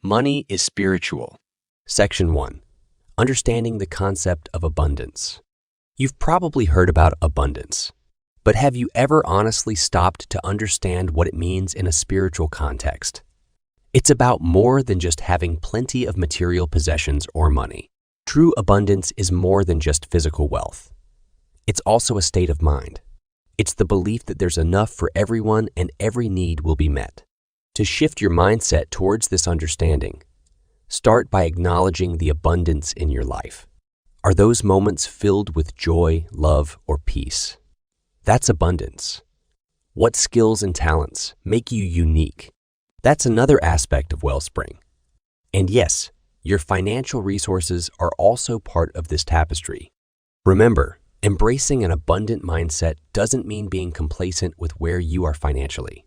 Money is spiritual. Section 1. Understanding the concept of abundance. You've probably heard about abundance, but have you ever honestly stopped to understand what it means in a spiritual context? It's about more than just having plenty of material possessions or money. True abundance is more than just physical wealth. It's also a state of mind. It's the belief that there's enough for everyone and every need will be met. To shift your mindset towards this understanding, start by acknowledging the abundance in your life. Are those moments filled with joy, love, or peace? That's abundance. What skills and talents make you unique? That's another aspect of wellspring. And yes, your financial resources are also part of this tapestry. Remember, embracing an abundant mindset doesn't mean being complacent with where you are financially.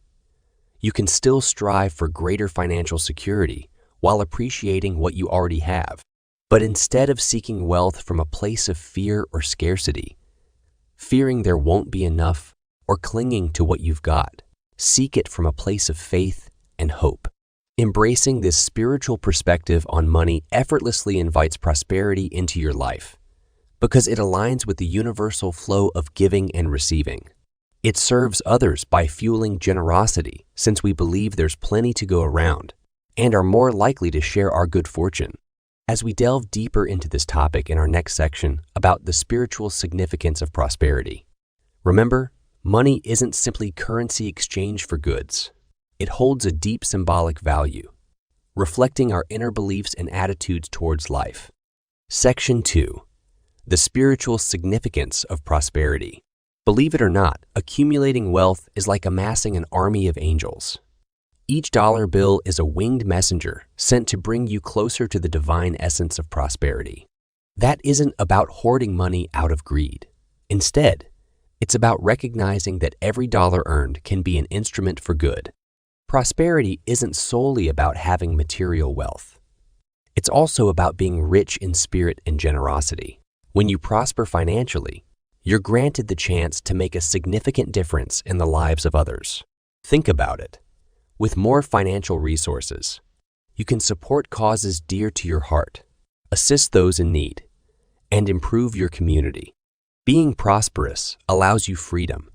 You can still strive for greater financial security while appreciating what you already have. But instead of seeking wealth from a place of fear or scarcity, fearing there won't be enough, or clinging to what you've got, seek it from a place of faith and hope. Embracing this spiritual perspective on money effortlessly invites prosperity into your life because it aligns with the universal flow of giving and receiving. It serves others by fueling generosity since we believe there's plenty to go around and are more likely to share our good fortune. As we delve deeper into this topic in our next section about the spiritual significance of prosperity, remember, money isn't simply currency exchanged for goods. It holds a deep symbolic value, reflecting our inner beliefs and attitudes towards life. Section 2. The spiritual significance of prosperity. Believe it or not, accumulating wealth is like amassing an army of angels. Each dollar bill is a winged messenger sent to bring you closer to the divine essence of prosperity. That isn't about hoarding money out of greed. Instead, it's about recognizing that every dollar earned can be an instrument for good. Prosperity isn't solely about having material wealth. It's also about being rich in spirit and generosity. When you prosper financially, you're granted the chance to make a significant difference in the lives of others. Think about it. With more financial resources, you can support causes dear to your heart, assist those in need, and improve your community. Being prosperous allows you freedom,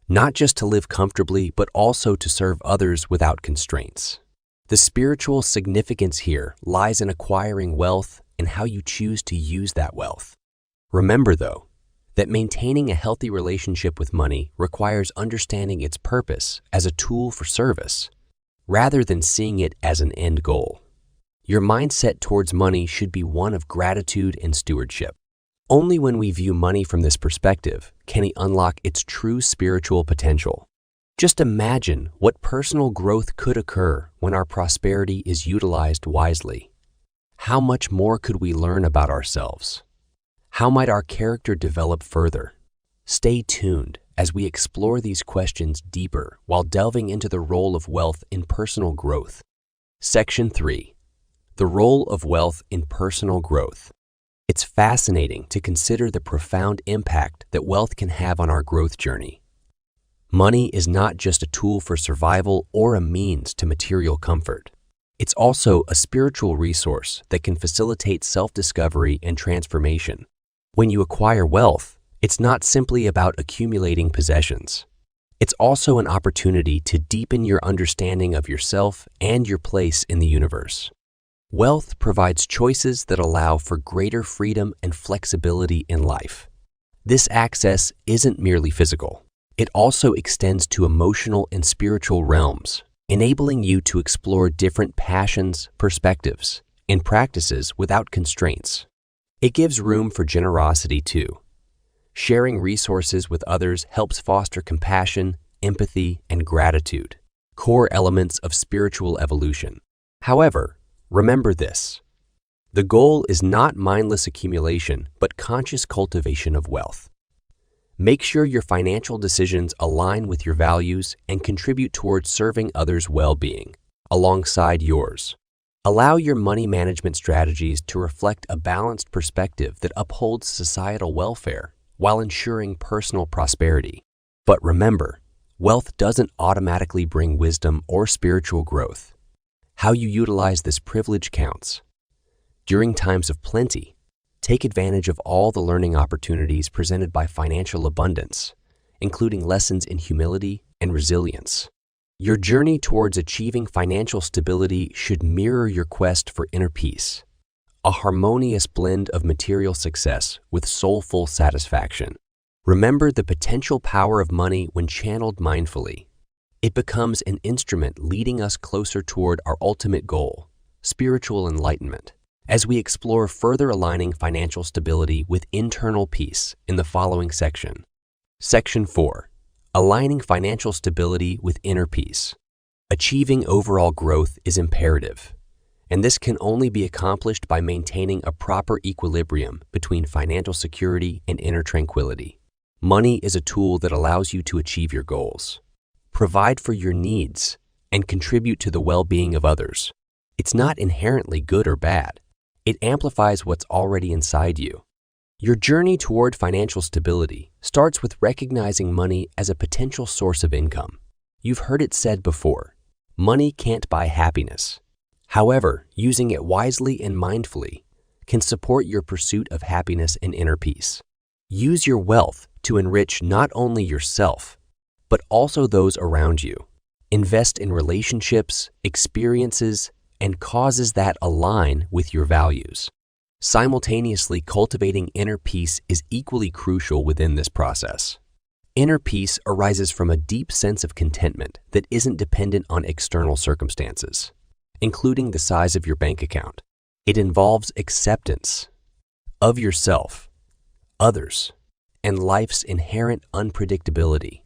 not just to live comfortably, but also to serve others without constraints. The spiritual significance here lies in acquiring wealth and how you choose to use that wealth. Remember, though, that maintaining a healthy relationship with money requires understanding its purpose as a tool for service, rather than seeing it as an end goal. Your mindset towards money should be one of gratitude and stewardship. Only when we view money from this perspective can it unlock its true spiritual potential. Just imagine what personal growth could occur when our prosperity is utilized wisely. How much more could we learn about ourselves? How might our character develop further? Stay tuned as we explore these questions deeper while delving into the role of wealth in personal growth. Section 3. The role of wealth in personal growth. It's fascinating to consider the profound impact that wealth can have on our growth journey. Money is not just a tool for survival or a means to material comfort. It's also a spiritual resource that can facilitate self-discovery and transformation. When you acquire wealth, it's not simply about accumulating possessions. It's also an opportunity to deepen your understanding of yourself and your place in the universe. Wealth provides choices that allow for greater freedom and flexibility in life. This access isn't merely physical. It also extends to emotional and spiritual realms, enabling you to explore different passions, perspectives, and practices without constraints. It gives room for generosity too. Sharing resources with others helps foster compassion, empathy, and gratitude, core elements of spiritual evolution. However, remember this. The goal is not mindless accumulation, but conscious cultivation of wealth. Make sure your financial decisions align with your values and contribute towards serving others' well-being, alongside yours. Allow your money management strategies to reflect a balanced perspective that upholds societal welfare while ensuring personal prosperity. But remember, wealth doesn't automatically bring wisdom or spiritual growth. How you utilize this privilege counts. During times of plenty, take advantage of all the learning opportunities presented by financial abundance, including lessons in humility and resilience. Your journey towards achieving financial stability should mirror your quest for inner peace, a harmonious blend of material success with soulful satisfaction. Remember the potential power of money when channeled mindfully. It becomes an instrument leading us closer toward our ultimate goal, spiritual enlightenment, as we explore further aligning financial stability with internal peace in the following section. Section 4. Aligning financial stability with inner peace. Achieving overall growth is imperative, and this can only be accomplished by maintaining a proper equilibrium between financial security and inner tranquility. Money is a tool that allows you to achieve your goals, provide for your needs, and contribute to the well-being of others. It's not inherently good or bad. It amplifies what's already inside you. Your journey toward financial stability starts with recognizing money as a potential source of income. You've heard it said before, money can't buy happiness. However, using it wisely and mindfully can support your pursuit of happiness and inner peace. Use your wealth to enrich not only yourself, but also those around you. Invest in relationships, experiences, and causes that align with your values. Simultaneously, cultivating inner peace is equally crucial within this process. Inner peace arises from a deep sense of contentment that isn't dependent on external circumstances, including the size of your bank account. It involves acceptance of yourself, others, and life's inherent unpredictability,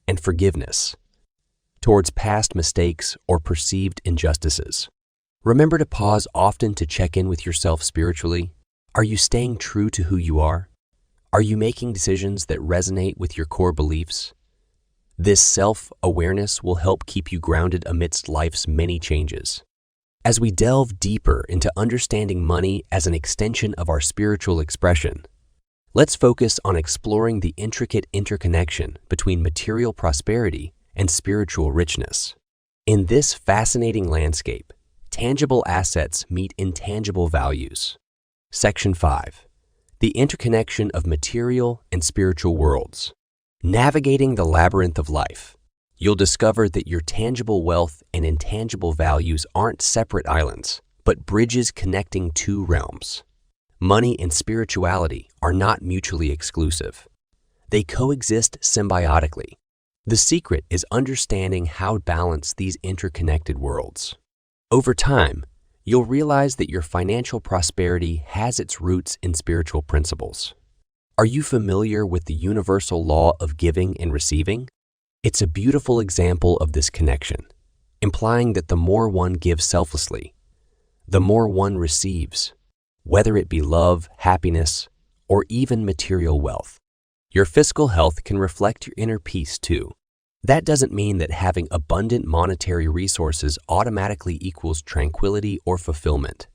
and forgiveness towards past mistakes or perceived injustices. Remember to pause often to check in with yourself spiritually. Are you staying true to who you are? Are you making decisions that resonate with your core beliefs? This self-awareness will help keep you grounded amidst life's many changes. As we delve deeper into understanding money as an extension of our spiritual expression, let's focus on exploring the intricate interconnection between material prosperity and spiritual richness. In this fascinating landscape, tangible assets meet intangible values. Section 5. The interconnection of material and spiritual worlds. Navigating the labyrinth of life, you'll discover that your tangible wealth and intangible values aren't separate islands, but bridges connecting two realms. Money and spirituality are not mutually exclusive. They coexist symbiotically. The secret is understanding how to balance these interconnected worlds. Over time, you'll realize that your financial prosperity has its roots in spiritual principles. Are you familiar with the universal law of giving and receiving? It's a beautiful example of this connection, implying that the more one gives selflessly, the more one receives, whether it be love, happiness, or even material wealth. Your fiscal health can reflect your inner peace too. That doesn't mean that having abundant monetary resources automatically equals tranquility or fulfillment.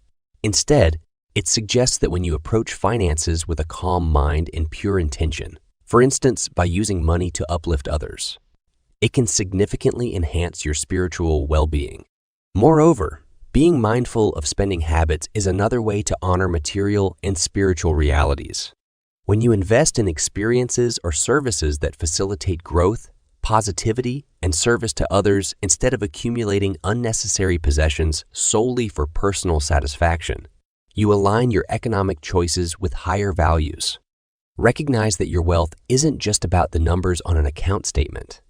Instead, it suggests that when you approach finances with a calm mind and pure intention, for instance, by using money to uplift others, it can significantly enhance your spiritual well-being. Moreover, being mindful of spending habits is another way to honor material and spiritual realities. When you invest in experiences or services that facilitate growth, positivity, and service to others instead of accumulating unnecessary possessions solely for personal satisfaction, you align your economic choices with higher values. Recognize that your wealth isn't just about the numbers on an account statement.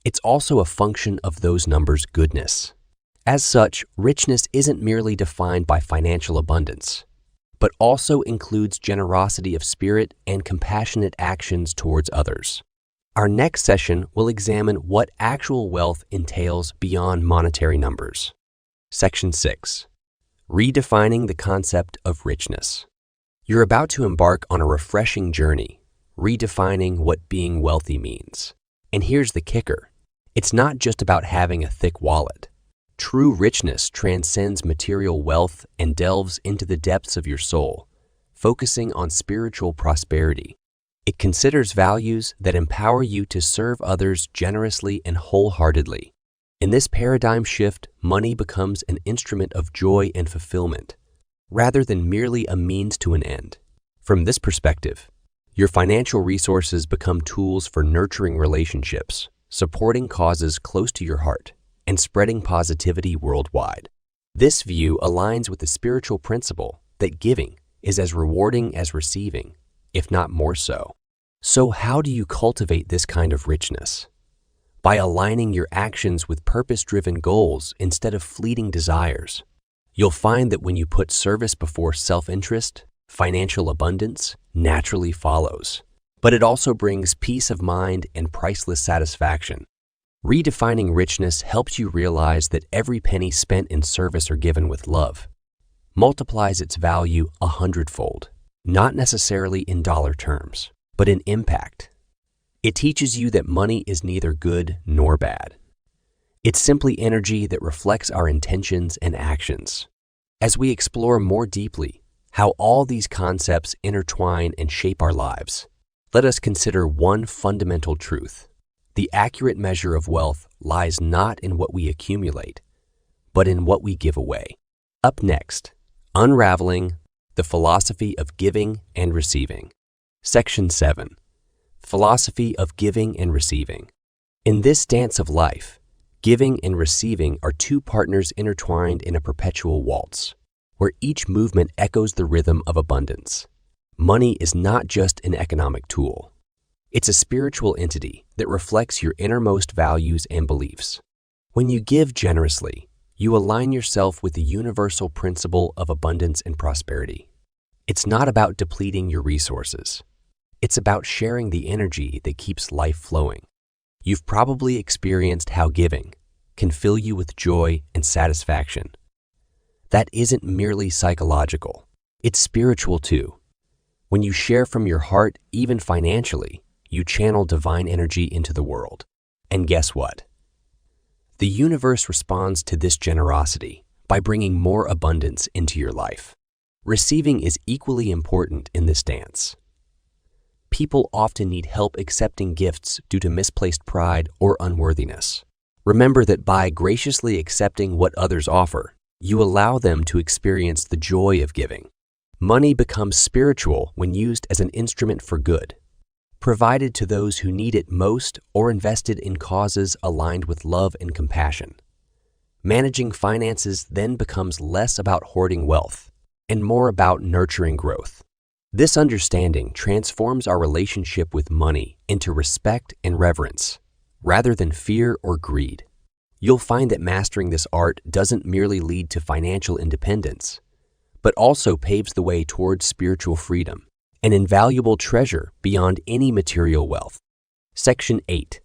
It's also a function of those numbers' goodness. As such, richness isn't merely defined by financial abundance, but also includes generosity of spirit and compassionate actions towards others. Our next session will examine what actual wealth entails beyond monetary numbers. Section 6. Redefining the concept of richness. You're about to embark on a refreshing journey, redefining what being wealthy means. And here's the kicker. It's not just about having a thick wallet. True richness transcends material wealth and delves into the depths of your soul, focusing on spiritual prosperity. It considers values that empower you to serve others generously and wholeheartedly. In this paradigm shift, money becomes an instrument of joy and fulfillment, rather than merely a means to an end. From this perspective, your financial resources become tools for nurturing relationships, supporting causes close to your heart, and spreading positivity worldwide. This view aligns with the spiritual principle that giving is as rewarding as receiving, if not more so. So how do you cultivate this kind of richness? By aligning your actions with purpose-driven goals instead of fleeting desires. You'll find that when you put service before self-interest, financial abundance naturally follows. But it also brings peace of mind and priceless satisfaction. Redefining richness helps you realize that every penny spent in service or given with love multiplies its value 100-fold, not necessarily in dollar terms, but in impact. It teaches you that money is neither good nor bad. It's simply energy that reflects our intentions and actions. As we explore more deeply how all these concepts intertwine and shape our lives, let us consider one fundamental truth. The accurate measure of wealth lies not in what we accumulate, but in what we give away. Up next, unraveling the philosophy of giving and receiving. Section 7. Philosophy of giving and receiving. In this dance of life, giving and receiving are two partners intertwined in a perpetual waltz, where each movement echoes the rhythm of abundance. Money is not just an economic tool. It's a spiritual entity that reflects your innermost values and beliefs. When you give generously, you align yourself with the universal principle of abundance and prosperity. It's not about depleting your resources. It's about sharing the energy that keeps life flowing. You've probably experienced how giving can fill you with joy and satisfaction. That isn't merely psychological. It's spiritual too. When you share from your heart, even financially, you channel divine energy into the world. And guess what? The universe responds to this generosity by bringing more abundance into your life. Receiving is equally important in this dance. People often need help accepting gifts due to misplaced pride or unworthiness. Remember that by graciously accepting what others offer, you allow them to experience the joy of giving. Money becomes spiritual when used as an instrument for good, provided to those who need it most or invested in causes aligned with love and compassion. Managing finances then becomes less about hoarding wealth and more about nurturing growth. This understanding transforms our relationship with money into respect and reverence, rather than fear or greed. You'll find that mastering this art doesn't merely lead to financial independence, but also paves the way towards spiritual freedom, an invaluable treasure beyond any material wealth. Section 8.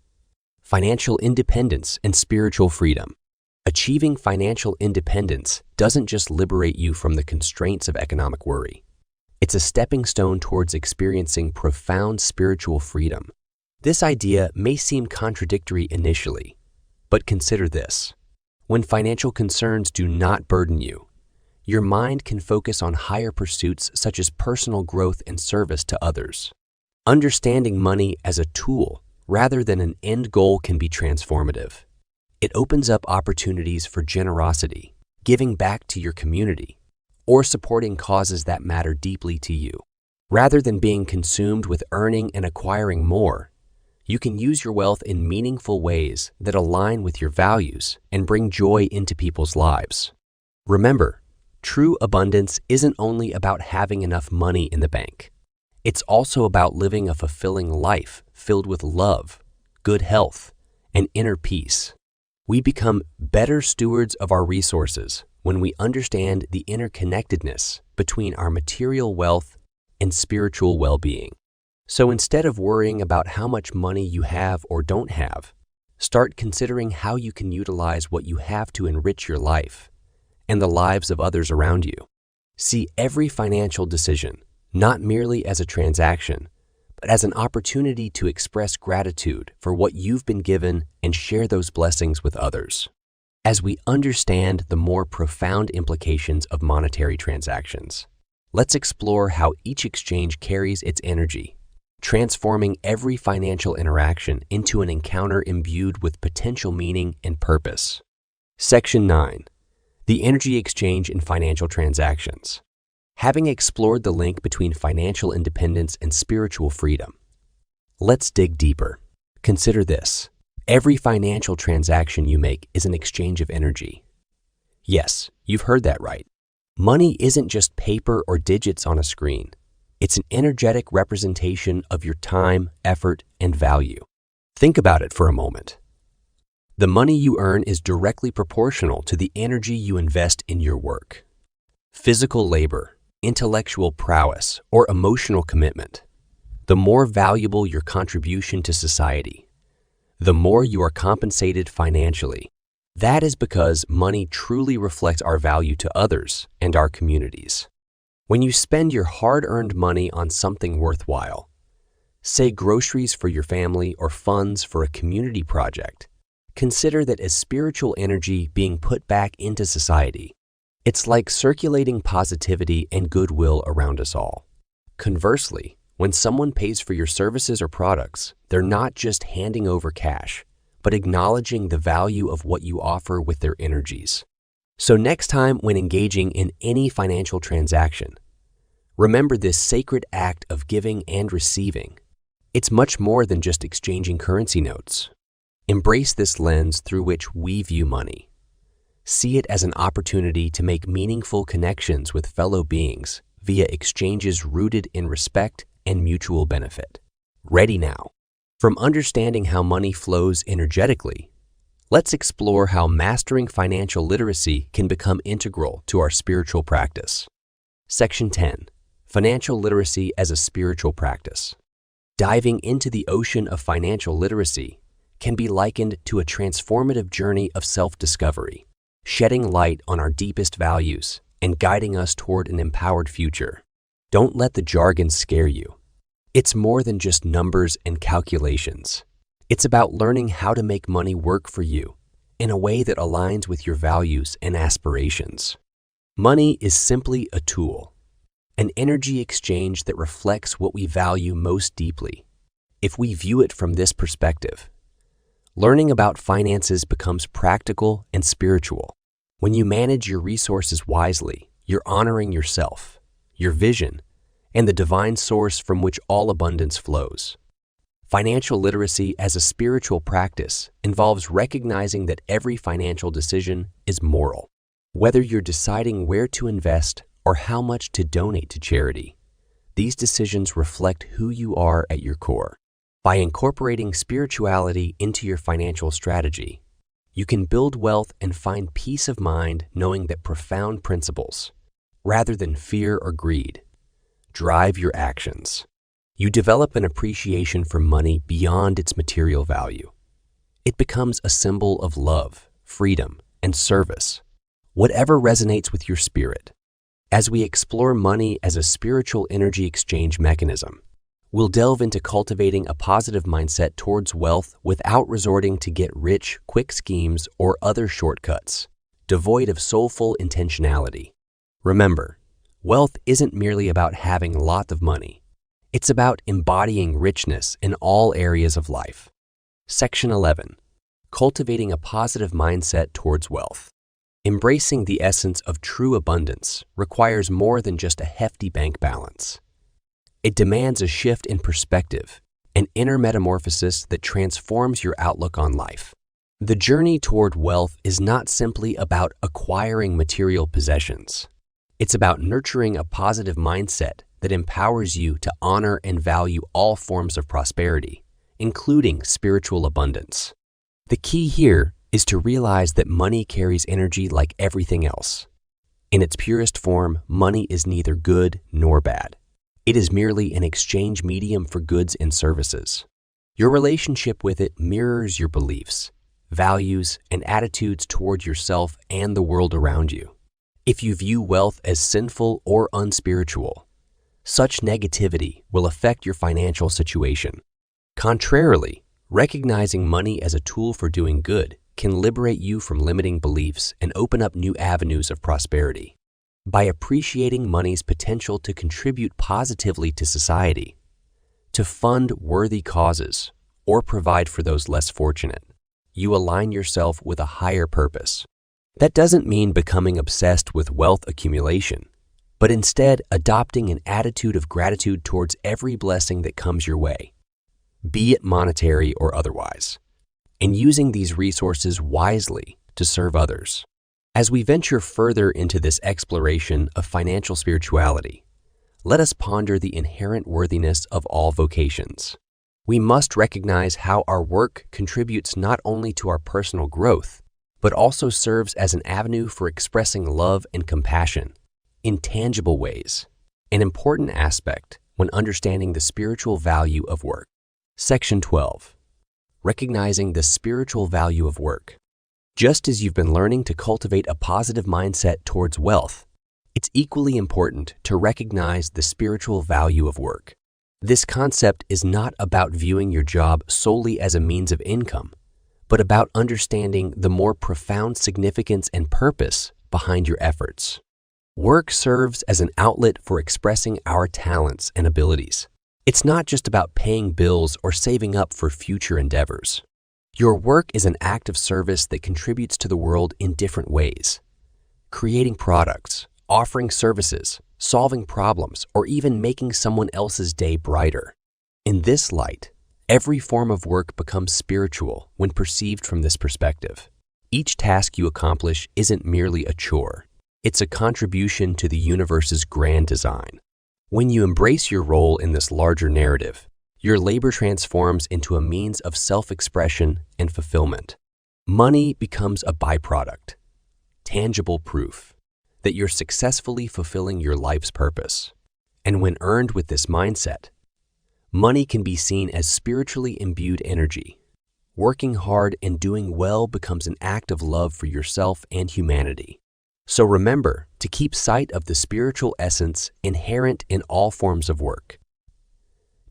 Financial independence and spiritual freedom. Achieving financial independence doesn't just liberate you from the constraints of economic worry. It's a stepping stone towards experiencing profound spiritual freedom. This idea may seem contradictory initially, but consider this. When financial concerns do not burden you, your mind can focus on higher pursuits such as personal growth and service to others. Understanding money as a tool rather than an end goal can be transformative. It opens up opportunities for generosity, giving back to your community, or supporting causes that matter deeply to you. Rather than being consumed with earning and acquiring more, you can use your wealth in meaningful ways that align with your values and bring joy into people's lives. Remember, true abundance isn't only about having enough money in the bank. It's also about living a fulfilling life filled with love, good health, and inner peace. We become better stewards of our resources when we understand the interconnectedness between our material wealth and spiritual well-being. So instead of worrying about how much money you have or don't have, start considering how you can utilize what you have to enrich your life and the lives of others around you. See every financial decision not merely as a transaction, but as an opportunity to express gratitude for what you've been given and share those blessings with others. As we understand the more profound implications of monetary transactions, let's explore how each exchange carries its energy, transforming every financial interaction into an encounter imbued with potential meaning and purpose. Section 9. The energy exchange in financial transactions. Having explored the link between financial independence and spiritual freedom, let's dig deeper. Consider this. Every financial transaction you make is an exchange of energy. Yes, you've heard that right. Money isn't just paper or digits on a screen. It's an energetic representation of your time, effort, and value. Think about it for a moment. The money you earn is directly proportional to the energy you invest in your work. Physical labor, intellectual prowess, or emotional commitment. The more valuable your contribution to society, the more you are compensated financially. That is because money truly reflects our value to others and our communities. When you spend your hard-earned money on something worthwhile, say groceries for your family or funds for a community project, consider that as spiritual energy being put back into society. It's like circulating positivity and goodwill around us all. Conversely, when someone pays for your services or products, they're not just handing over cash, but acknowledging the value of what you offer with their energies. So next time when engaging in any financial transaction, remember this sacred act of giving and receiving. It's much more than just exchanging currency notes. Embrace this lens through which we view money. See it as an opportunity to make meaningful connections with fellow beings via exchanges rooted in respect and mutual benefit. Ready now? From understanding how money flows energetically, let's explore how mastering financial literacy can become integral to our spiritual practice. Section 10. Financial literacy as a spiritual practice. Diving into the ocean of financial literacy can be likened to a transformative journey of self-discovery, shedding light on our deepest values and guiding us toward an empowered future. Don't let the jargon scare you. It's more than just numbers and calculations. It's about learning how to make money work for you in a way that aligns with your values and aspirations. Money is simply a tool, an energy exchange that reflects what we value most deeply. If we view it from this perspective, learning about finances becomes practical and spiritual. When you manage your resources wisely, you're honoring yourself, your vision, and the divine source from which all abundance flows. Financial literacy as a spiritual practice involves recognizing that every financial decision is moral. Whether you're deciding where to invest or how much to donate to charity, these decisions reflect who you are at your core. By incorporating spirituality into your financial strategy, you can build wealth and find peace of mind knowing that profound principles, rather than fear or greed, drive your actions. You develop an appreciation for money beyond its material value. It becomes a symbol of love, freedom, and service, whatever resonates with your spirit. As we explore money as a spiritual energy exchange mechanism, we'll delve into cultivating a positive mindset towards wealth without resorting to get-rich-quick schemes or other shortcuts, devoid of soulful intentionality. Remember, wealth isn't merely about having lots of money. It's about embodying richness in all areas of life. Section 11. Cultivating a positive mindset towards wealth. Embracing the essence of true abundance requires more than just a hefty bank balance. It demands a shift in perspective, an inner metamorphosis that transforms your outlook on life. The journey toward wealth is not simply about acquiring material possessions. It's about nurturing a positive mindset that empowers you to honor and value all forms of prosperity, including spiritual abundance. The key here is to realize that money carries energy like everything else. In its purest form, money is neither good nor bad. It is merely an exchange medium for goods and services. Your relationship with it mirrors your beliefs, values, and attitudes toward yourself and the world around you. If you view wealth as sinful or unspiritual, such negativity will affect your financial situation. Contrarily, recognizing money as a tool for doing good can liberate you from limiting beliefs and open up new avenues of prosperity. By appreciating money's potential to contribute positively to society, to fund worthy causes, or provide for those less fortunate. You align yourself with a higher purpose. That doesn't mean becoming obsessed with wealth accumulation, but instead adopting an attitude of gratitude towards every blessing that comes your way, be it monetary or otherwise, and using these resources wisely to serve others. As we venture further into this exploration of financial spirituality, let us ponder the inherent worthiness of all vocations. We must recognize how our work contributes not only to our personal growth, but also serves as an avenue for expressing love and compassion in tangible ways, an important aspect when understanding the spiritual value of work. Section 12. Recognizing the spiritual value of work. Just as you've been learning to cultivate a positive mindset towards wealth, it's equally important to recognize the spiritual value of work. This concept is not about viewing your job solely as a means of income, but about understanding the more profound significance and purpose behind your efforts. Work serves as an outlet for expressing our talents and abilities. It's not just about paying bills or saving up for future endeavors. Your work is an act of service that contributes to the world in different ways. Creating products, offering services, solving problems, or even making someone else's day brighter. In this light, every form of work becomes spiritual when perceived from this perspective. Each task you accomplish isn't merely a chore. It's a contribution to the universe's grand design. When you embrace your role in this larger narrative, your labor transforms into a means of self-expression and fulfillment. Money becomes a byproduct, tangible proof that you're successfully fulfilling your life's purpose. And when earned with this mindset, money can be seen as spiritually imbued energy. Working hard and doing well becomes an act of love for yourself and humanity. So remember to keep sight of the spiritual essence inherent in all forms of work.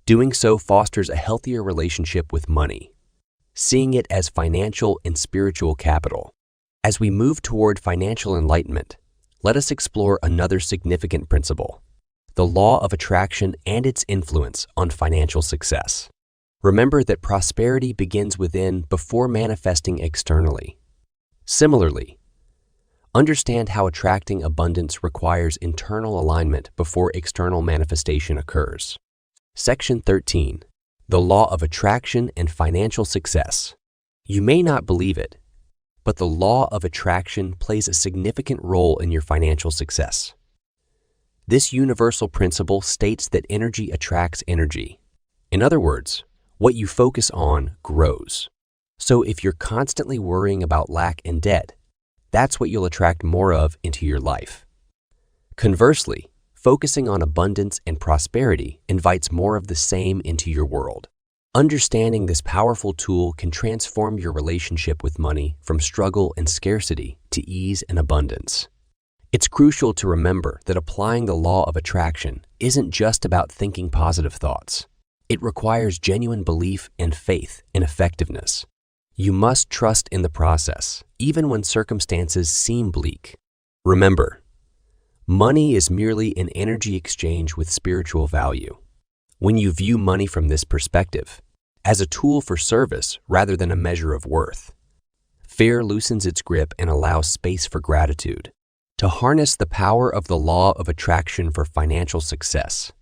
Doing so fosters a healthier relationship with money, seeing it as financial and spiritual capital. As we move toward financial enlightenment, let us explore another significant principle, the law of attraction and its influence on financial success. Remember that prosperity begins within before manifesting externally. Similarly, understand how attracting abundance requires internal alignment before external manifestation occurs. Section 13. The Law of Attraction and Financial Success. You may not believe it, but the law of attraction plays a significant role in your financial success. This universal principle states that energy attracts energy. In other words, what you focus on grows. So if you're constantly worrying about lack and debt, that's what you'll attract more of into your life. Conversely, focusing on abundance and prosperity invites more of the same into your world. Understanding this powerful tool can transform your relationship with money from struggle and scarcity to ease and abundance. It's crucial to remember that applying the law of attraction isn't just about thinking positive thoughts. It requires genuine belief and faith in effectiveness. You must trust in the process, even when circumstances seem bleak. Remember, money is merely an energy exchange with spiritual value. When you view money from this perspective, as a tool for service rather than a measure of worth, fear loosens its grip and allows space for gratitude. To harness the power of the law of attraction for financial success,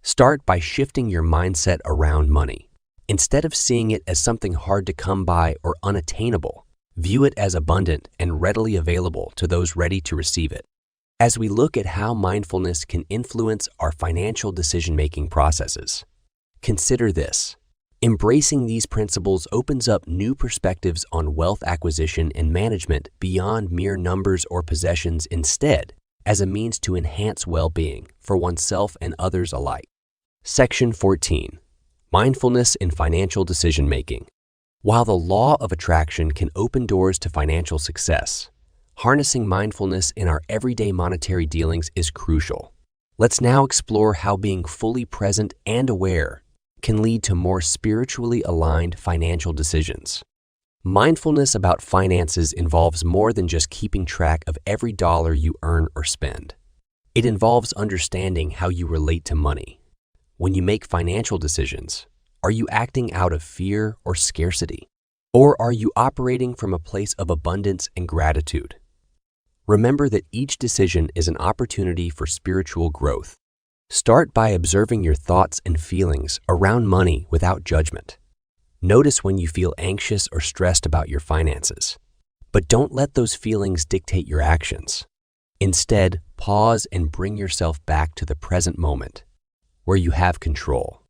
start by shifting your mindset around money. Instead of seeing it as something hard to come by or unattainable, view it as abundant and readily available to those ready to receive it. As we look at how mindfulness can influence our financial decision-making processes, consider this. Embracing these principles opens up new perspectives on wealth acquisition and management beyond mere numbers or possessions, instead, as a means to enhance well-being for oneself and others alike. Section 14. Mindfulness in financial decision-making. While the law of attraction can open doors to financial success, harnessing mindfulness in our everyday monetary dealings is crucial. Let's now explore how being fully present and aware can lead to more spiritually aligned financial decisions. Mindfulness about finances involves more than just keeping track of every dollar you earn or spend. It involves understanding how you relate to money, when you make financial decisions, are you acting out of fear or scarcity? Or are you operating from a place of abundance and gratitude? Remember that each decision is an opportunity for spiritual growth. Start by observing your thoughts and feelings around money without judgment. Notice when you feel anxious or stressed about your finances. But don't let those feelings dictate your actions. Instead, pause and bring yourself back to the present moment, where you have control.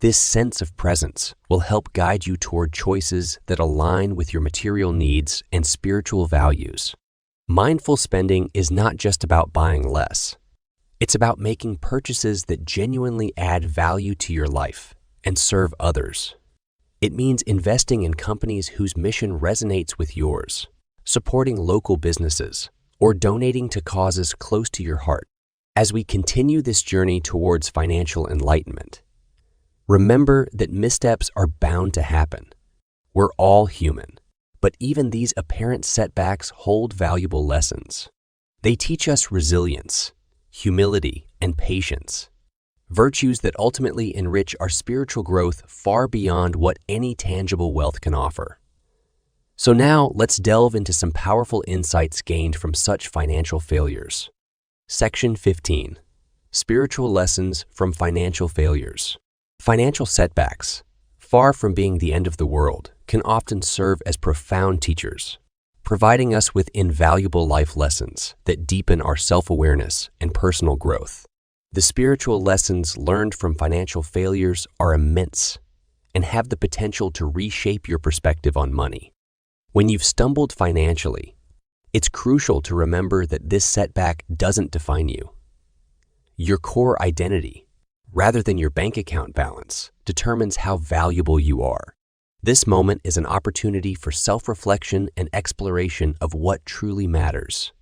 This sense of presence will help guide you toward choices that align with your material needs and spiritual values. Mindful spending is not just about buying less. It's about making purchases that genuinely add value to your life and serve others. It means investing in companies whose mission resonates with yours, supporting local businesses, or donating to causes close to your heart. As we continue this journey towards financial enlightenment, remember that missteps are bound to happen. We're all human, but even these apparent setbacks hold valuable lessons. They teach us resilience, humility, and patience, virtues that ultimately enrich our spiritual growth far beyond what any tangible wealth can offer. So now let's delve into some powerful insights gained from such financial failures. Section 15. Spiritual Lessons from Financial Failures. Financial setbacks, far from being the end of the world, can often serve as profound teachers, providing us with invaluable life lessons that deepen our self-awareness and personal growth. The spiritual lessons learned from financial failures are immense and have the potential to reshape your perspective on money. When you've stumbled financially, it's crucial to remember that this setback doesn't define you. Your core identity, rather than your bank account balance, determines how valuable you are. This moment is an opportunity for self-reflection and exploration of what truly matters: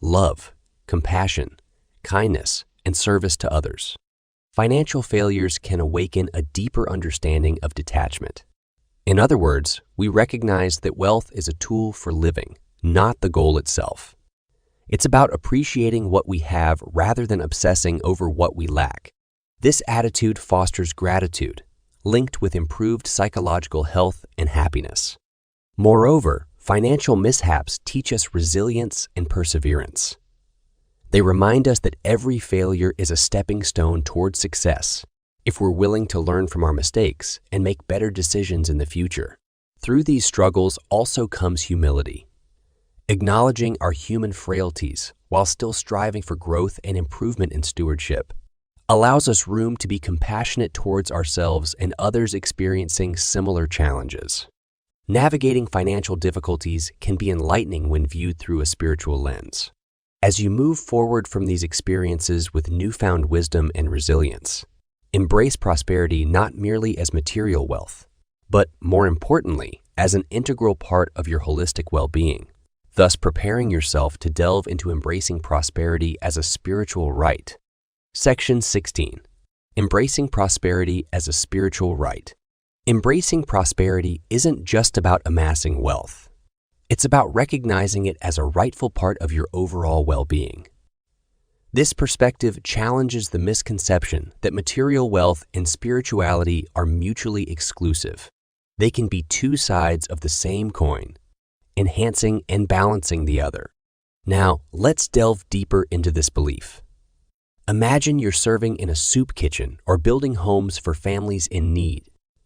love, compassion, kindness, and service to others. Financial failures can awaken a deeper understanding of detachment. In other words, we recognize that wealth is a tool for living, not the goal itself. It's about appreciating what we have rather than obsessing over what we lack. This attitude fosters gratitude, linked with improved psychological health and happiness. Moreover, financial mishaps teach us resilience and perseverance. They remind us that every failure is a stepping stone toward success if we're willing to learn from our mistakes and make better decisions in the future. Through these struggles also comes humility. Acknowledging our human frailties while still striving for growth and improvement in stewardship allows us room to be compassionate towards ourselves and others experiencing similar challenges. Navigating financial difficulties can be enlightening when viewed through a spiritual lens. As you move forward from these experiences with newfound wisdom and resilience, embrace prosperity not merely as material wealth, but more importantly, as an integral part of your holistic well-being, thus preparing yourself to delve into embracing prosperity as a spiritual right. Section 16. Embracing prosperity as a spiritual right. Embracing prosperity isn't just about amassing wealth. It's about recognizing it as a rightful part of your overall well-being. This perspective challenges the misconception that material wealth and spirituality are mutually exclusive. They can be two sides of the same coin, enhancing and balancing the other. Now, let's delve deeper into this belief. Imagine you're serving in a soup kitchen or building homes for families in need.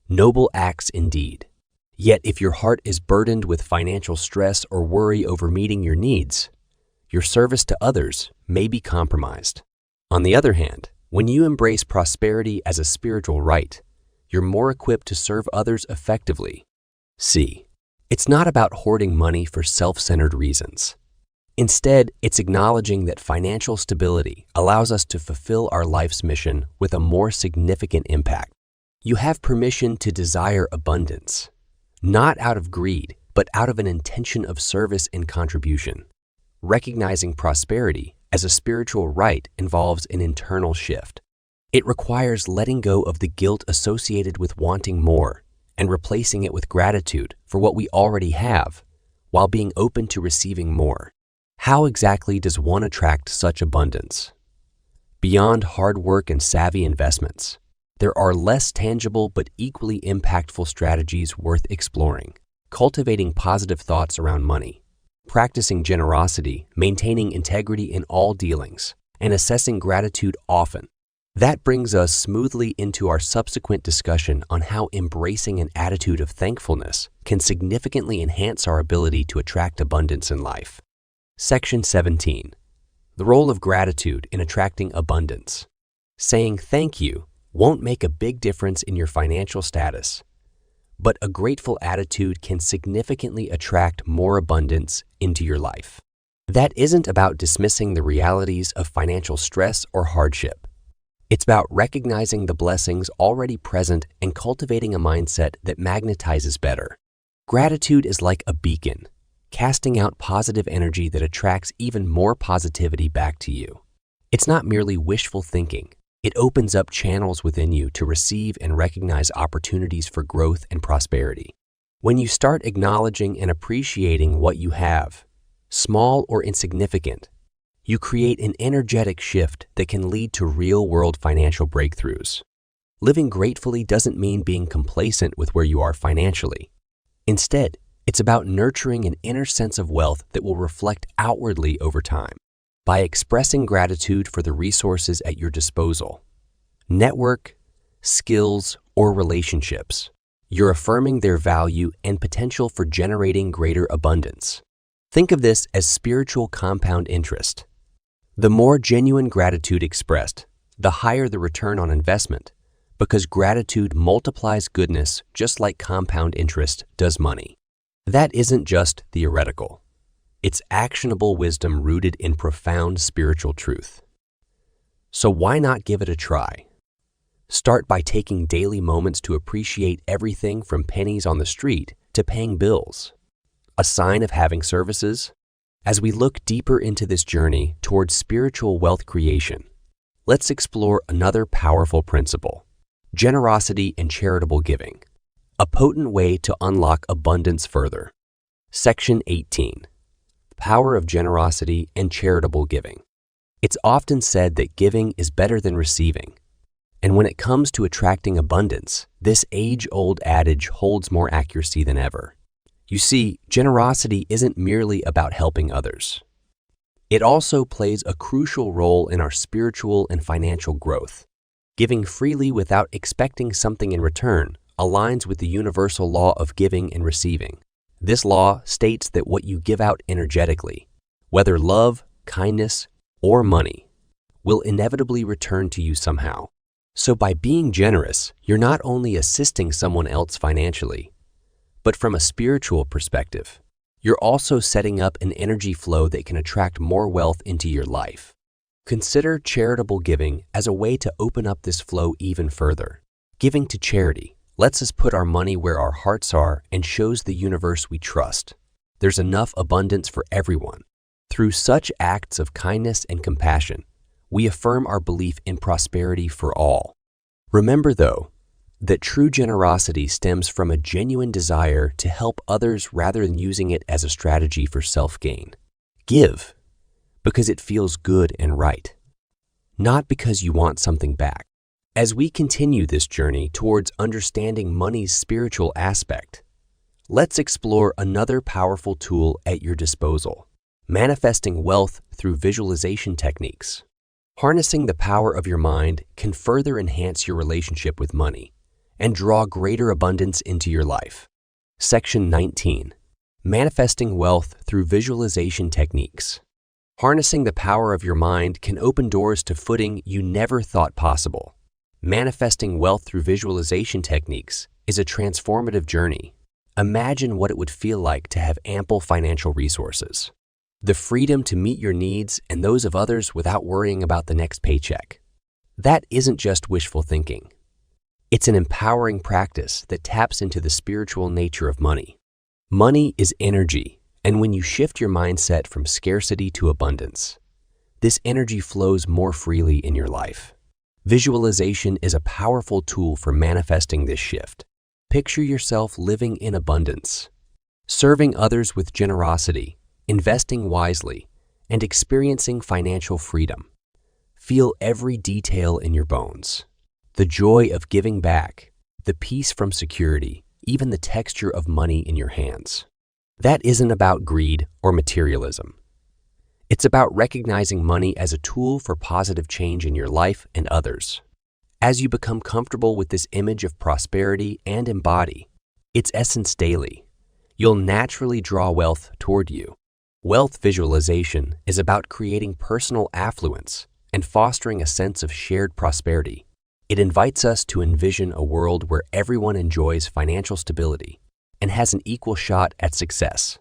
Noble acts indeed. Yet if your heart is burdened with financial stress or worry over meeting your needs, your service to others may be compromised. On the other hand, when you embrace prosperity as a spiritual right, you're more equipped to serve others effectively. See, it's not about hoarding money for self-centered reasons. Instead, it's acknowledging that financial stability allows us to fulfill our life's mission with a more significant impact. You have permission to desire abundance, not out of greed, but out of an intention of service and contribution. Recognizing prosperity as a spiritual right involves an internal shift. It requires letting go of the guilt associated with wanting more and replacing it with gratitude for what we already have, while being open to receiving more. How exactly does one attract such abundance? Beyond hard work and savvy investments, there are less tangible but equally impactful strategies worth exploring. Cultivating positive thoughts around money, practicing generosity, maintaining integrity in all dealings, and assessing gratitude often. That brings us smoothly into our subsequent discussion on how embracing an attitude of thankfulness can significantly enhance our ability to attract abundance in life. Section 17. The role of gratitude in attracting abundance. Saying thank you won't make a big difference in your financial status, but a grateful attitude can significantly attract more abundance into your life. That isn't about dismissing the realities of financial stress or hardship. It's about recognizing the blessings already present and cultivating a mindset that magnetizes better. Gratitude is like a beacon, casting out positive energy that attracts even more positivity back to you. It's not merely wishful thinking. It opens up channels within you to receive and recognize opportunities for growth and prosperity. When you start acknowledging and appreciating what you have, small or insignificant, you create an energetic shift that can lead to real-world financial breakthroughs. Living gratefully doesn't mean being complacent with where you are financially. Instead, it's about nurturing an inner sense of wealth that will reflect outwardly over time. By expressing gratitude for the resources at your disposal, network, skills, or relationships, you're affirming their value and potential for generating greater abundance. Think of this as spiritual compound interest. The more genuine gratitude expressed, the higher the return on investment, because gratitude multiplies goodness just like compound interest does money. That isn't just theoretical. It's actionable wisdom rooted in profound spiritual truth. So why not give it a try? Start by taking daily moments to appreciate everything from pennies on the street to paying bills. A sign of having services? As we look deeper into this journey towards spiritual wealth creation, let's explore another powerful principle: generosity and charitable giving, a potent way to unlock abundance further. Section 18. The power of generosity and charitable giving. It's often said that giving is better than receiving. And when it comes to attracting abundance, this age-old adage holds more accuracy than ever. You see, generosity isn't merely about helping others. It also plays a crucial role in our spiritual and financial growth. Giving freely without expecting something in return aligns with the universal law of giving and receiving. This law states that what you give out energetically, whether love, kindness, or money, will inevitably return to you somehow. So by being generous, you're not only assisting someone else financially, but from a spiritual perspective, you're also setting up an energy flow that can attract more wealth into your life. Consider charitable giving as a way to open up this flow even further. Giving to charity lets us put our money where our hearts are and shows the universe we trust there's enough abundance for everyone. Through such acts of kindness and compassion, we affirm our belief in prosperity for all. Remember, though, that true generosity stems from a genuine desire to help others rather than using it as a strategy for self-gain. Give because it feels good and right, not because you want something back. As we continue this journey towards understanding money's spiritual aspect, let's explore another powerful tool at your disposal: manifesting wealth through visualization techniques. Harnessing the power of your mind can further enhance your relationship with money and draw greater abundance into your life. Section 19. Manifesting wealth through visualization techniques. Harnessing the power of your mind can open doors to footing you never thought possible. Manifesting wealth through visualization techniques is a transformative journey. Imagine what it would feel like to have ample financial resources, the freedom to meet your needs and those of others without worrying about the next paycheck. That isn't just wishful thinking. It's an empowering practice that taps into the spiritual nature of money. Money is energy, and when you shift your mindset from scarcity to abundance, this energy flows more freely in your life. Visualization is a powerful tool for manifesting this shift. Picture yourself living in abundance, serving others with generosity, investing wisely, and experiencing financial freedom. Feel every detail in your bones. The joy of giving back, the peace from security, even the texture of money in your hands. That isn't about greed or materialism. It's about recognizing money as a tool for positive change in your life and others. As you become comfortable with this image of prosperity and embody its essence daily, you'll naturally draw wealth toward you. Wealth visualization is about creating personal affluence and fostering a sense of shared prosperity. It invites us to envision a world where everyone enjoys financial stability and has an equal shot at success.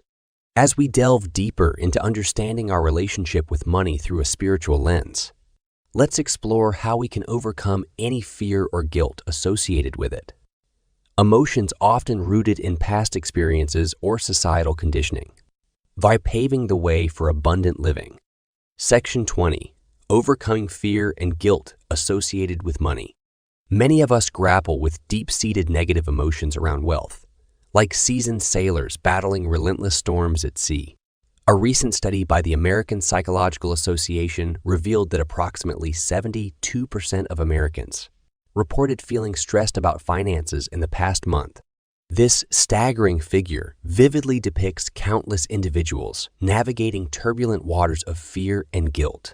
As we delve deeper into understanding our relationship with money through a spiritual lens, let's explore how we can overcome any fear or guilt associated with it. Emotions often rooted in past experiences or societal conditioning. By paving the way for abundant living. Section 20. Overcoming fear and guilt associated with money. Many of us grapple with deep-seated negative emotions around wealth, like seasoned sailors battling relentless storms at sea. A recent study by the American Psychological Association revealed that approximately 72% of Americans reported feeling stressed about finances in the past month. This staggering figure vividly depicts countless individuals navigating turbulent waters of fear and guilt.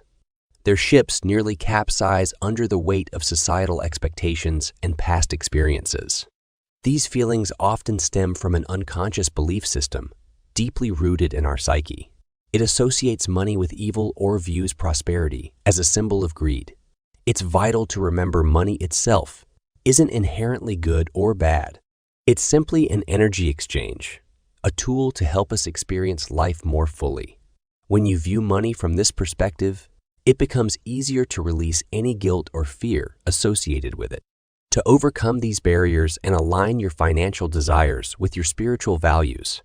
Their ships nearly capsize under the weight of societal expectations and past experiences. These feelings often stem from an unconscious belief system deeply rooted in our psyche. It associates money with evil or views prosperity as a symbol of greed. It's vital to remember money itself isn't inherently good or bad. It's simply an energy exchange, a tool to help us experience life more fully. When you view money from this perspective, it becomes easier to release any guilt or fear associated with it. To overcome these barriers and align your financial desires with your spiritual values,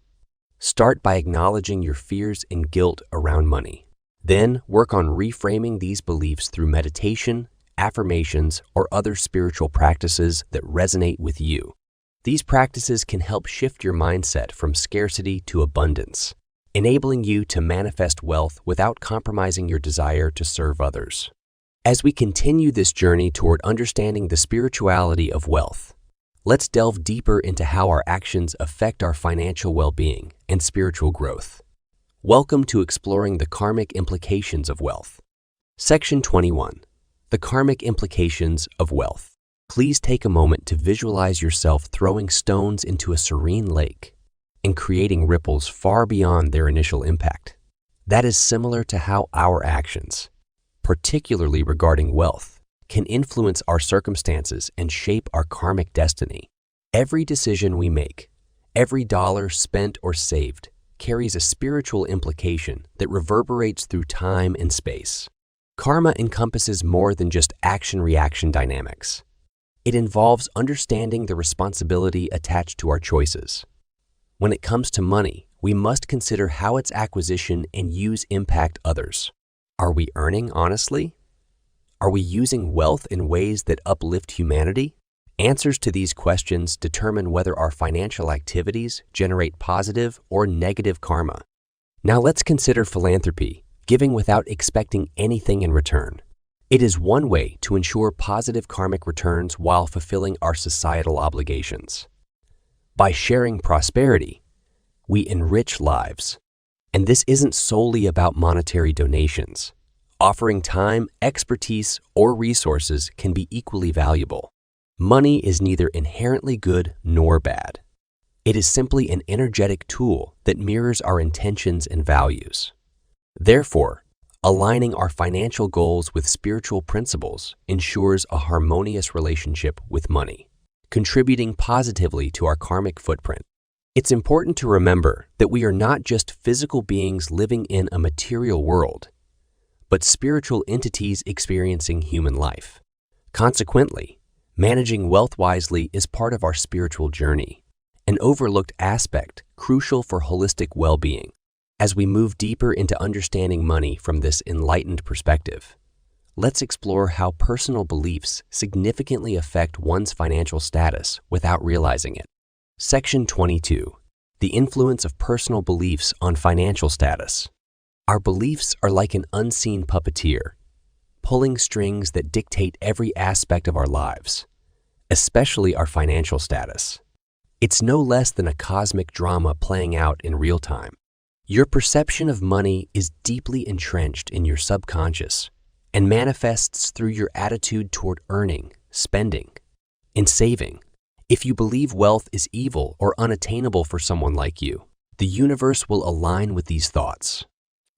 start by acknowledging your fears and guilt around money. Then work on reframing these beliefs through meditation, affirmations, or other spiritual practices that resonate with you. These practices can help shift your mindset from scarcity to abundance, enabling you to manifest wealth without compromising your desire to serve others. As we continue this journey toward understanding the spirituality of wealth, let's delve deeper into how our actions affect our financial well-being and spiritual growth. Welcome to exploring the karmic implications of wealth. Section 21. The karmic implications of wealth. Please take a moment to visualize yourself throwing stones into a serene lake and creating ripples far beyond their initial impact. That is similar to how our actions, particularly regarding wealth, can influence our circumstances and shape our karmic destiny. Every decision we make, every dollar spent or saved, carries a spiritual implication that reverberates through time and space. Karma encompasses more than just action-reaction dynamics. It involves understanding the responsibility attached to our choices. When it comes to money, we must consider how its acquisition and use impact others. Are we earning honestly? Are we using wealth in ways that uplift humanity? Answers to these questions determine whether our financial activities generate positive or negative karma. Now let's consider philanthropy, giving without expecting anything in return. It is one way to ensure positive karmic returns while fulfilling our societal obligations. By sharing prosperity, we enrich lives. And this isn't solely about monetary donations. Offering time, expertise, or resources can be equally valuable. Money is neither inherently good nor bad. It is simply an energetic tool that mirrors our intentions and values. Therefore, aligning our financial goals with spiritual principles ensures a harmonious relationship with money, contributing positively to our karmic footprint. It's important to remember that we are not just physical beings living in a material world, but spiritual entities experiencing human life. Consequently, managing wealth wisely is part of our spiritual journey, an overlooked aspect crucial for holistic well-being. As we move deeper into understanding money from this enlightened perspective, let's explore how personal beliefs significantly affect one's financial status without realizing it. Section 22. The influence of personal beliefs on financial status. Our beliefs are like an unseen puppeteer, pulling strings that dictate every aspect of our lives, especially our financial status. It's no less than a cosmic drama playing out in real time. Your perception of money is deeply entrenched in your subconscious and manifests through your attitude toward earning, spending, and saving. If you believe wealth is evil or unattainable for someone like you, the universe will align with these thoughts.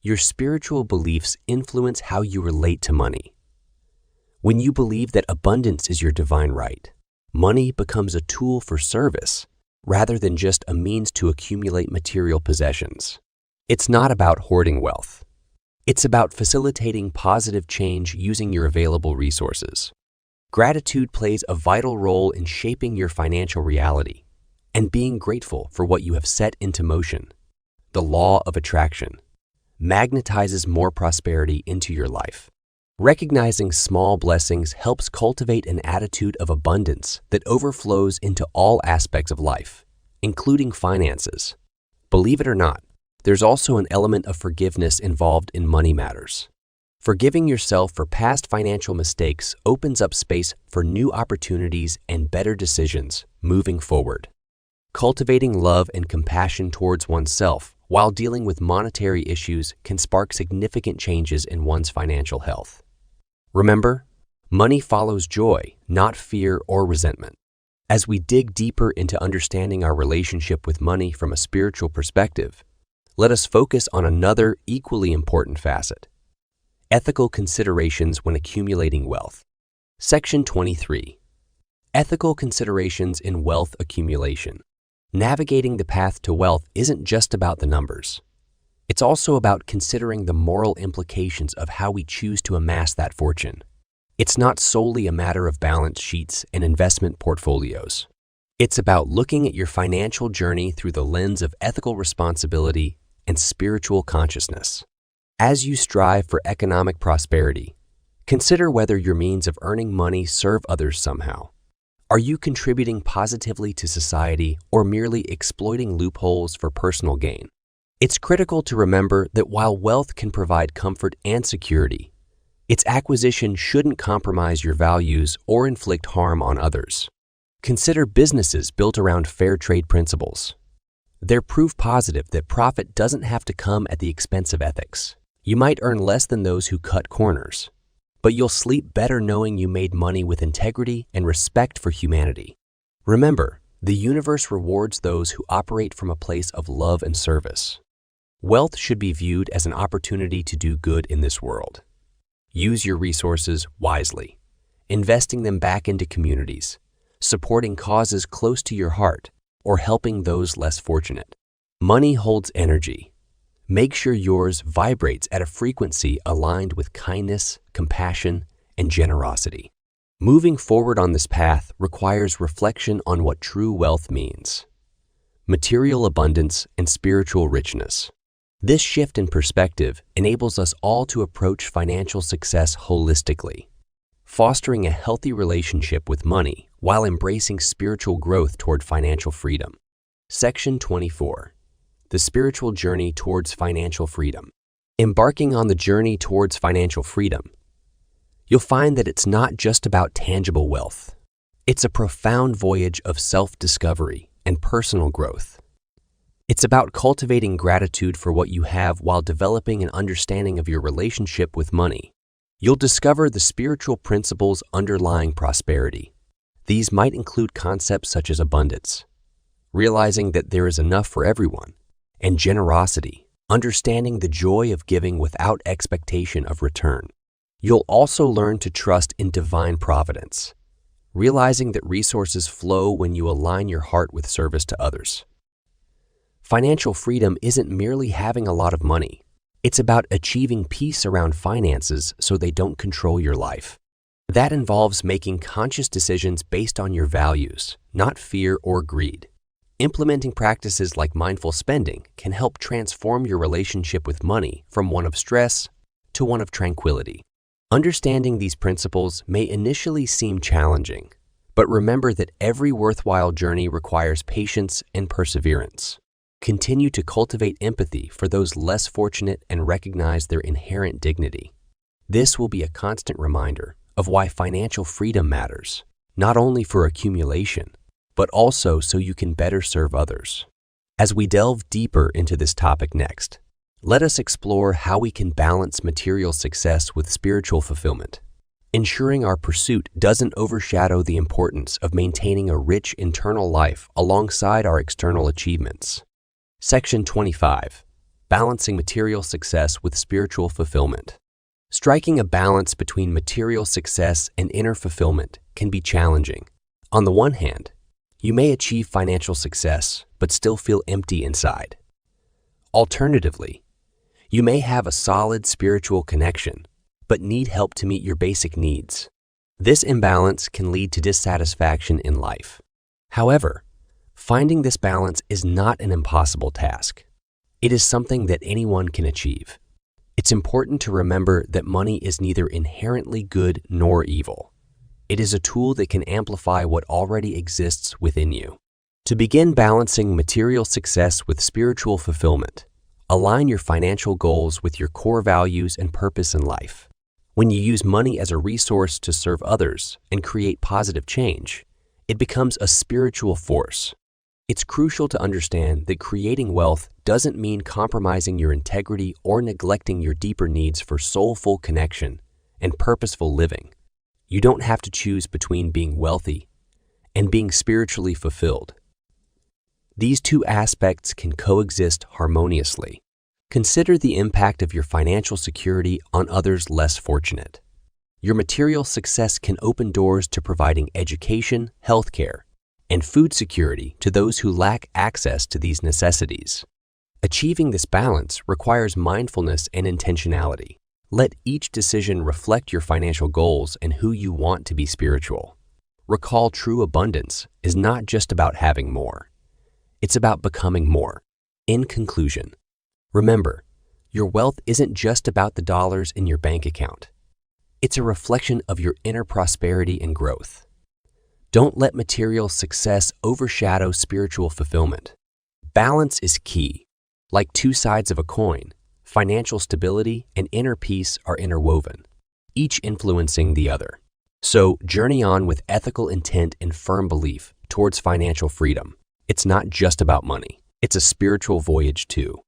Your spiritual beliefs influence how you relate to money. When you believe that abundance is your divine right, money becomes a tool for service rather than just a means to accumulate material possessions. It's not about hoarding wealth. It's about facilitating positive change using your available resources. Gratitude plays a vital role in shaping your financial reality and being grateful for what you have set into motion. The law of attraction magnetizes more prosperity into your life. Recognizing small blessings helps cultivate an attitude of abundance that overflows into all aspects of life, including finances. Believe it or not, there's also an element of forgiveness involved in money matters. Forgiving yourself for past financial mistakes opens up space for new opportunities and better decisions moving forward. Cultivating love and compassion towards oneself while dealing with monetary issues can spark significant changes in one's financial health. Remember, money follows joy, not fear or resentment. As we dig deeper into understanding our relationship with money from a spiritual perspective, let us focus on another equally important facet: ethical considerations when accumulating wealth. Section 23. Ethical considerations in wealth accumulation. Navigating the path to wealth isn't just about the numbers. It's also about considering the moral implications of how we choose to amass that fortune. It's not solely a matter of balance sheets and investment portfolios. It's about looking at your financial journey through the lens of ethical responsibility and spiritual consciousness. As you strive for economic prosperity, consider whether your means of earning money serve others somehow. Are you contributing positively to society or merely exploiting loopholes for personal gain? It's critical to remember that while wealth can provide comfort and security, its acquisition shouldn't compromise your values or inflict harm on others. Consider businesses built around fair trade principles. They're proof positive that profit doesn't have to come at the expense of ethics. You might earn less than those who cut corners, but you'll sleep better knowing you made money with integrity and respect for humanity. Remember, the universe rewards those who operate from a place of love and service. Wealth should be viewed as an opportunity to do good in this world. Use your resources wisely, investing them back into communities, supporting causes close to your heart, or helping those less fortunate. Money holds energy. Make sure yours vibrates at a frequency aligned with kindness, compassion, and generosity. Moving forward on this path requires reflection on what true wealth means: material abundance and spiritual richness. This shift in perspective enables us all to approach financial success holistically, fostering a healthy relationship with money while embracing spiritual growth toward financial freedom. Section 24. The spiritual journey towards financial freedom. Embarking on the journey towards financial freedom, you'll find that it's not just about tangible wealth. It's a profound voyage of self-discovery and personal growth. It's about cultivating gratitude for what you have while developing an understanding of your relationship with money. You'll discover the spiritual principles underlying prosperity. These might include concepts such as abundance, realizing that there is enough for everyone, and generosity, understanding the joy of giving without expectation of return. You'll also learn to trust in divine providence, realizing that resources flow when you align your heart with service to others. Financial freedom isn't merely having a lot of money. It's about achieving peace around finances so they don't control your life. That involves making conscious decisions based on your values, not fear or greed. Implementing practices like mindful spending can help transform your relationship with money from one of stress to one of tranquility. Understanding these principles may initially seem challenging, but remember that every worthwhile journey requires patience and perseverance. Continue to cultivate empathy for those less fortunate and recognize their inherent dignity. This will be a constant reminder of why financial freedom matters, not only for accumulation, but also so you can better serve others. As we delve deeper into this topic next, let us explore how we can balance material success with spiritual fulfillment, ensuring our pursuit doesn't overshadow the importance of maintaining a rich internal life alongside our external achievements. Section 25. Balancing material success with spiritual fulfillment. Striking a balance between material success and inner fulfillment can be challenging. On the one hand, you may achieve financial success but still feel empty inside. Alternatively, you may have a solid spiritual connection but need help to meet your basic needs. This imbalance can lead to dissatisfaction in life. However, finding this balance is not an impossible task. It is something that anyone can achieve. It's important to remember that money is neither inherently good nor evil. It is a tool that can amplify what already exists within you. To begin balancing material success with spiritual fulfillment, align your financial goals with your core values and purpose in life. When you use money as a resource to serve others and create positive change, it becomes a spiritual force. It's crucial to understand that creating wealth doesn't mean compromising your integrity or neglecting your deeper needs for soulful connection and purposeful living. You don't have to choose between being wealthy and being spiritually fulfilled. These two aspects can coexist harmoniously. Consider the impact of your financial security on others less fortunate. Your material success can open doors to providing education, healthcare, and food security to those who lack access to these necessities. Achieving this balance requires mindfulness and intentionality. Let each decision reflect your financial goals and who you want to be spiritual. Recall, true abundance is not just about having more. It's about becoming more. In conclusion, remember, your wealth isn't just about the dollars in your bank account. It's a reflection of your inner prosperity and growth. Don't let material success overshadow spiritual fulfillment. Balance is key. Like two sides of a coin, financial stability and inner peace are interwoven, each influencing the other. So journey on with ethical intent and firm belief towards financial freedom. It's not just about money. It's a spiritual voyage too.